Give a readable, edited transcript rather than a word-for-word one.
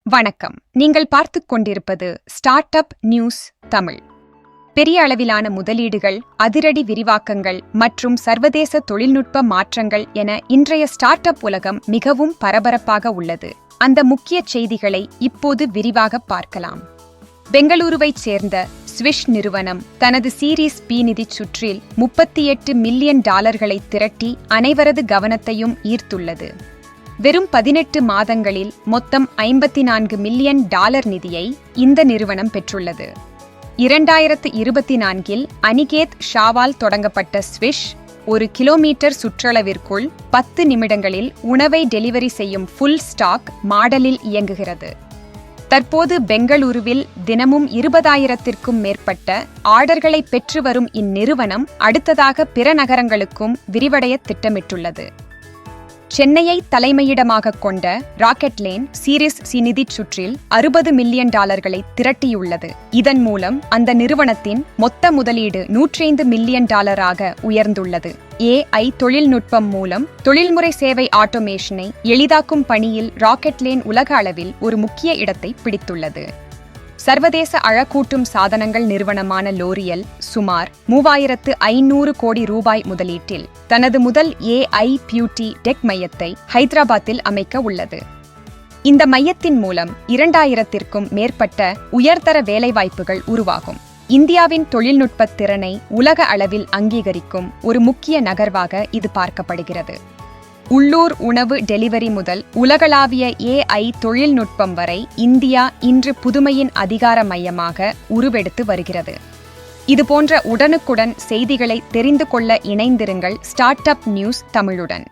வணக்கம். நீங்கள் பார்த்துக் கொண்டிருப்பது ஸ்டார்ட் அப் நியூஸ் தமிழ். பெரிய அளவிலான முதலீடுகள், அதிரடி விரிவாக்கங்கள் மற்றும் சர்வதேச தொழில்நுட்ப மாற்றங்கள் என இன்றைய ஸ்டார்ட் அப் உலகம் மிகவும் பரபரப்பாக உள்ளது. அந்த முக்கிய செய்திகளை இப்போது விரிவாக பார்க்கலாம். பெங்களூருவைச் சேர்ந்த ஸ்விஷ் நிறுவனம் தனது சீரீஸ் பி நிதிச் சுற்றில் $38 மில்லியன் திரட்டி அனைவரது கவனத்தையும் ஈர்த்துள்ளது. வெறும் 18 மாதங்களில் மொத்தம் $54 மில்லியன் நிதியை இந்த நிறுவனம் பெற்றுள்ளது. 2024இல் அனிகேத் ஷாவால் தொடங்கப்பட்ட ஸ்விஷ் ஒரு கிலோமீட்டர் சுற்றளவிற்குள் 10 நிமிடங்களில் உணவை டெலிவரி செய்யும் ஃபுல் ஸ்டாக் மாடலில் இயங்குகிறது. தற்போது பெங்களூருவில் தினமும் 20,000க்கும் மேற்பட்ட ஆர்டர்களை பெற்று வரும் இந்நிறுவனம் அடுத்ததாக பிற நகரங்களுக்கும் விரிவடைய திட்டமிட்டுள்ளது. சென்னையை தலைமையிடமாக கொண்ட ராக்கெட்லேன் சீரீஸ் சி நிதிச் சுற்றில் $60 மில்லியன் திரட்டியுள்ளது. இதன் மூலம் அந்த நிறுவனத்தின் மொத்த முதலீடு $105 மில்லியன் உயர்ந்துள்ளது. AI தொழில்நுட்பம் மூலம் தொழில்முறை சேவை ஆட்டோமேஷனை எளிதாக்கும் பணியில் ராக்கெட்லேன் உலக அளவில் ஒரு முக்கிய இடத்தை பிடித்துள்ளது. சர்வதேச அழக்கூட்டும் சாதனங்கள் நிறுவனமான லோரியல் சுமார் $3,500 கோடி முதலீட்டில் தனது முதல் AI பியூட்டி டெக் மையத்தை ஹைதராபாத்தில் அமைக்க உள்ளது. இந்த மையத்தின் மூலம் 2,000க்கும் மேற்பட்ட உயர்தர வேலைவாய்ப்புகள் உருவாகும். இந்தியாவின் தொழில்நுட்ப திறனை உலக அளவில் அங்கீகரிக்கும் ஒரு முக்கிய நகர்வாக இது பார்க்கப்படுகிறது. உள்ளூர் உணவு டெலிவரி முதல் உலகளாவிய AI தொழில்நுட்பம் வரை இந்தியா இன்று புதுமையின் அதிகார மையமாக உருவெடுத்து வருகிறது. இதுபோன்ற உடனுக்குடன் செய்திகளை தெரிந்து கொள்ள இணைந்திருங்கள் ஸ்டார்ட் அப் நியூஸ் தமிழுடன்.